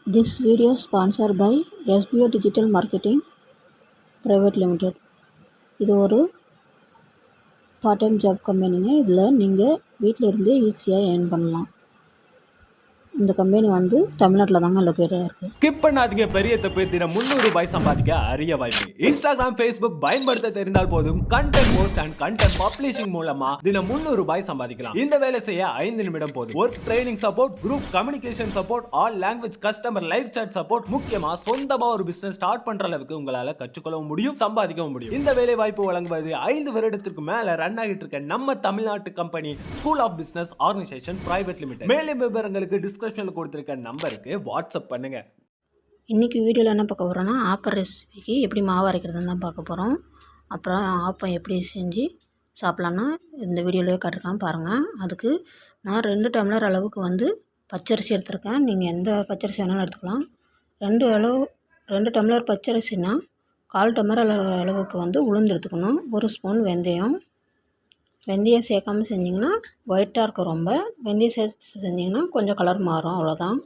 This video sponsored by SBO Digital Marketing Private Limited. இது ஒரு part time job கம்பெனிங்க. இதில் நீங்கள் வீட்டில் இருந்தே ஈஸியாக ஏர்ன் பண்ணலாம். இந்த கம்பெனி வந்து தமிழ்நாட்டில் தாங்க லொக்கேட்டாக இருக்குது. ஸ்கிப் பண்ணாதீங்க, பெரிய தப்பு. தினம் 300 ரூபாய் சம்பாதிக்க அரிய வாய்ப்பு. இன்ஸ்டாகிராம், ஃபேஸ்புக் பயன்படுத்த தெரிந்தால் போதும். Content post and content publishing மூலமா தினம் 300 ரூபாய் சம்பாதிக்கலாம். இந்த வேலை செய்ய 5 நிமிடம் போதும். Work training support, group communication support, all language customer live chat support, முக்கியமா சொந்தமா ஒரு பிசினஸ் ஸ்டார்ட் பண்ற அளவுக்கு உங்களால கற்றுக்கொள்ளவும் முடியும், சம்பாதிக்கவும் முடியும். இந்த வேலை வாய்ப்பு வழங்குவது 5 வருடத்திற்கு மேல ரன் ஆகிட்டு இருக்க நம்ம தமிழ்நாட்டு company school of business organisation private limited. மேலும் விவரங்களுக்கு டிஸ்கிரிப்ஷன்ல கொடுத்திருக்க நம்பருக்கு வாட்ஸ்அப் பண்ணுங்க. இன்றைக்கி வீடியோவில் என்ன பார்க்க போகிறோன்னா, ஆப்பம் ரெசிபிக்கு எப்படி மாவு அரைக்கிறதுன்னு தான் பார்க்க போகிறோம். அப்புறம் ஆப்பம் எப்படி செஞ்சு சாப்பிட்லான்னா இந்த வீடியோவிலே காட்டிருக்கேன் பாருங்கள். அதுக்கு நான் 2 டம்ளர் அளவுக்கு வந்து பச்சரிசி எடுத்திருக்கேன். நீங்கள் எந்த பச்சரிசி வேணாலும் எடுத்துக்கலாம். 2 டம்ளர் பச்சரிசினா 1/4 டம்ளர் அளவுக்கு வந்து உளுந்து எடுத்துக்கணும். 1 ஸ்பூன் வெந்தயம். வெந்தயம் சேர்க்காமல் செஞ்சிங்கன்னா ஒயிட்டாக இருக்கும். ரொம்ப வெந்தயம் சேர்த்து செஞ்சிங்கன்னா கொஞ்சம் கலர் மாறும், அவ்வளோதான்.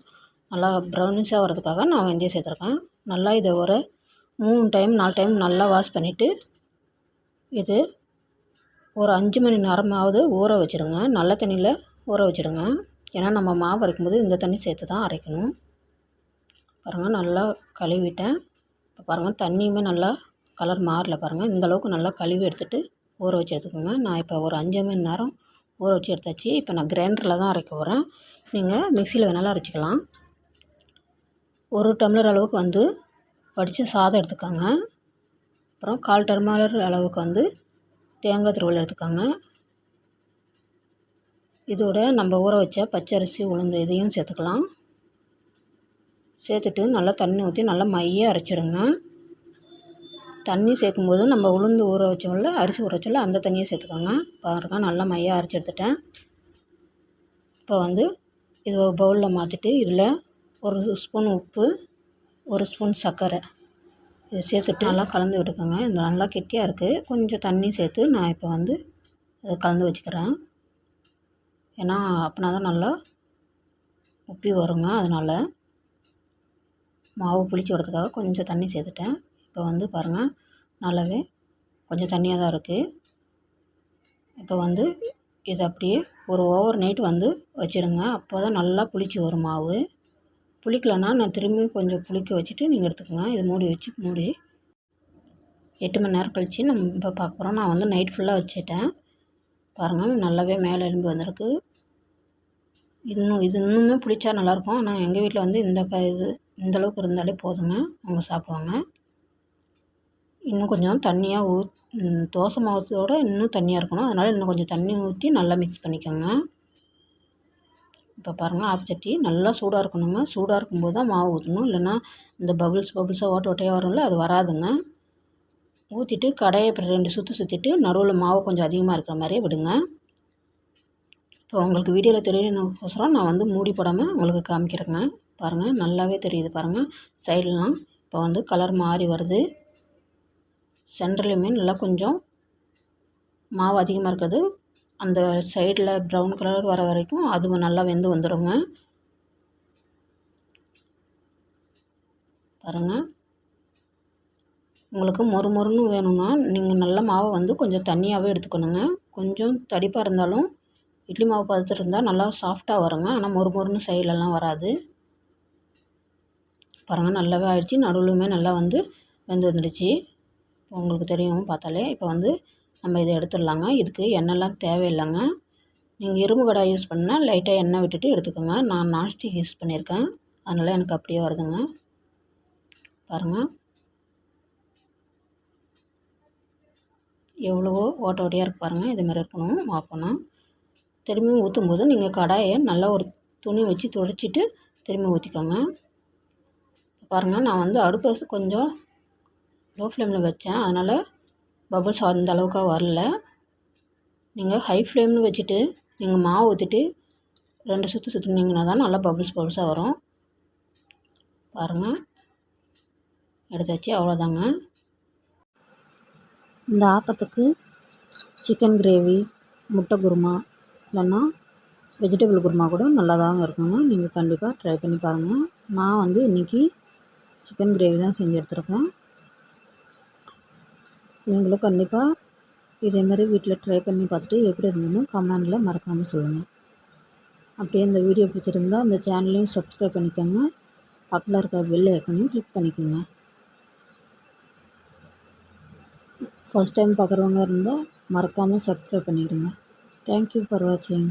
நல்லா ப்ரௌனிஷாக வரதுக்காக நான் வெந்தயம் சேர்த்துருக்கேன். நல்லா இதை ஒரு 3 டைம் 4 டைம் நல்லா வாஷ் பண்ணிவிட்டு இது ஒரு 5 மணி நேரமாவது ஊற வச்சுடுங்க. நல்ல தண்ணியில் ஊற வச்சுடுங்க. ஏன்னா நம்ம மாவு அரைக்கும்போது இந்த தண்ணி சேர்த்து தான் அரைக்கணும். பாருங்கள், நல்லா கழுவிட்டேன். இப்போ பாருங்கள், தண்ணியுமே நல்லா கலர் மாறல பாருங்கள். இந்தளவுக்கு நல்லா கழுவி எடுத்துகிட்டு ஊற வச்சு எடுத்துக்கோங்க. நான் இப்போ ஒரு 5 மணி நேரம் ஊற வச்சு எடுத்தாச்சு. இப்போ நான் கிரைண்டரில் தான் அரைக்க போகிறேன். நீங்கள் மிக்சியில் வேணாலும் அரைச்சிக்கலாம். 1 டம்ளர் அளவுக்கு வந்து வடித்த சாதம் எடுத்துக்கோங்க. அப்புறம் 1/4 டம்ளர் அளவுக்கு வந்து தேங்காய் துருவல் எடுத்துக்கோங்க. இதோட நம்ம ஊற வச்ச பச்சரிசி உளுந்து இதையும் சேர்த்துக்கலாம். சேர்த்துட்டு நல்லா தண்ணி ஊற்றி நல்லா மையாக அரைச்சிடுங்க. தண்ணி சேர்க்கும்போது நம்ம உளுந்து ஊற வச்சோம்ல, அரிசி ஊற வச்சோம்ல, அந்த தண்ணியை சேர்த்துக்கோங்க. பாருங்கள், நல்லா மையாக அரைச்சி எடுத்துட்டேன். இப்போ வந்து இது ஒரு பவுலில் மாற்றிட்டு இதில் 1 ஸ்பூன் உப்பு, 1 ஸ்பூன் சர்க்கரை இதை சேர்த்துட்டு நல்லா கலந்து விட்டுக்கோங்க. இது நல்லா கெட்டியாக இருக்குது. கொஞ்சம் தண்ணி சேர்த்து நான் இப்போ வந்து அதை கலந்து வச்சுக்கிறேன். ஏன்னா அப்படின்னா தான் நல்லா உப்பி வருங்க. அதனால் மாவு புளிச்சு வரதுக்காக கொஞ்சம் தண்ணி சேர்த்துட்டேன். இப்போ வந்து பாருங்கள், நல்லாவே கொஞ்சம் தண்ணியாக தான் இருக்குது. இப்போ வந்து இதை அப்படியே ஒரு ஓவர் நைட் வந்து வச்சுடுங்க. அப்போ தான் நல்லா புளிச்சு வரும் மாவு. புளிக்கலைன்னா நான் திரும்பி கொஞ்சம் புளிக்க வச்சுட்டு நீங்கள் எடுத்துக்கோங்க. இது மூடி வச்சு 8 மணி நேரம் கழித்து நம்ம இப்போ பார்க்க போகிறோம். நான் வந்து நைட் ஃபுல்லாக வச்சுட்டேன். பாருங்கள், நல்லாவே மேலே எலும்பி வந்திருக்கு. இது இன்னுமே புளிச்சா நல்லாயிருக்கும். ஆனால் எங்கள் வீட்டில் வந்து இந்தளவுக்கு இருந்தாலே போதுங்க, அவங்க சாப்பிடுவாங்க. இன்னும் கொஞ்சம் தண்ணியாக தோசை மாவத்தோடு இன்னும் தண்ணியாக இருக்கணும். அதனால் இன்னும் கொஞ்சம் தண்ணி ஊற்றி நல்லா மிக்ஸ் பண்ணிக்கோங்க. இப்போ பாருங்கள், ஆப்பச்சட்டி நல்லா சூடாக இருக்கணுங்க. சூடாக இருக்கும்போது தான் மாவு ஊற்றணும். இல்லைன்னா இந்த பபுள்ஸாக ஓட்டையாக வரும்ல, அது வராதுங்க. ஊற்றிட்டு கடையை இப்போ 2 சுற்று சுற்றிட்டு நடுவில் மாவு கொஞ்சம் அதிகமாக இருக்கிற மாதிரியே விடுங்க. இப்போ உங்களுக்கு வீடியோவில் தெரியணுக்கோசரம் நான் வந்து மூடி போடாமல் உங்களுக்கு காமிக்கிறேங்க. பாருங்கள், நல்லாவே தெரியுது பாருங்கள். சைட்லாம் இப்போ வந்து கலர் மாறி வருது. சென்டர்லையுமே நல்லா கொஞ்சம் மாவு அதிகமாக இருக்கிறது. அந்த சைடில் ப்ரௌன் கலர் வர வரைக்கும் அது நல்லா வெந்து வந்துடுங்க. பாருங்கள், உங்களுக்கு மொறுமொறுன்னு வேணும்னா நீங்கள் நல்ல மாவை வந்து கொஞ்சம் தண்ணியாகவே எடுத்துக்கணுங்க. கொஞ்சம் தடிப்பாக இருந்தாலும் இட்லி மாவு பதத்தில் இருந்தால் நல்லா சாஃப்டாக வருங்க. ஆனால் மொறுமொறுன்னு சைட்லலாம் வராது. பாருங்கள், நல்லாவே ஆயிடுச்சு. நடுவுலுமே நல்லா வந்து வெந்து வந்துடுச்சு. உங்களுக்கு தெரியும் பார்த்தாலே. இப்போ வந்து நம்ம இதை எடுத்துடலாங்க. இதுக்கு எண்ணெய்லாம் தேவையில்லைங்க. நீங்கள் இரும்பு கடாய் யூஸ் பண்ணால் லைட்டாக எண்ணெய் விட்டுட்டு எடுத்துக்கோங்க. நான் நான்ஸ்டிக் யூஸ் பண்ணியிருக்கேன், அதனால் எனக்கு அப்படியே வருதுங்க. பாருங்கள், எவ்வளவோ ஓட்ட ஓட்டையாக இருக்குது பாருங்கள். இதுமாதிரி இருக்கணும் மாப்பணும். திரும்பியும் ஊற்றும்போது நீங்கள் கடாயை நல்லா ஒரு துணி வச்சு துடைச்சிட்டு திரும்பி ஊற்றிக்கோங்க. பாருங்கள், நான் வந்து அடுப்பை கொஞ்சம் லோ ஃப்ளேமில் வச்சேன், அதனால் பபுள்ஸ் அந்த அளவுக்கு வரல. நீங்கள் ஹை ஃப்ளேமில் வச்சுட்டு நீங்கள் மாவு ஊற்றிட்டு 2 சுற்று சுற்றுனீங்கன்னா தான் நல்லா பபுள்ஸாக வரும். பாருங்கள், எடுத்தாச்சு, அவ்வளோதாங்க. இந்த ஆப்பத்துக்கு சிக்கன் கிரேவி, முட்டை குருமா, இல்லைன்னா வெஜிடபிள் குருமா கூட நல்லா தாங்க இருக்குங்க. நீங்கள் கண்டிப்பாக ட்ரை பண்ணி பாருங்கள். நான் வந்து இன்றைக்கி சிக்கன் கிரேவி தான் செஞ்சு எடுத்துருக்கேன். நீங்களும் கண்டிப்பாக இதேமாதிரி வீட்டில் ட்ரை பண்ணி பார்த்துட்டு எப்படி இருந்ததுன்னு கமெண்டில் மறக்காமல் சொல்லுங்கள். அப்படியே இந்த வீடியோ பிடிச்சிருந்தா இந்த சேனலையும் சப்ஸ்கிரைப் பண்ணிக்கோங்க. பக்கத்தில் இருக்கிற பெல் ஐக்கனையும் கிளிக் பண்ணிக்கோங்க. ஃபஸ்ட் டைம் பார்க்குறவங்க இருந்தால் மறக்காமல் சப்ஸ்கிரைப் பண்ணிவிடுங்க. தேங்க்யூ ஃபார் வாட்சிங்.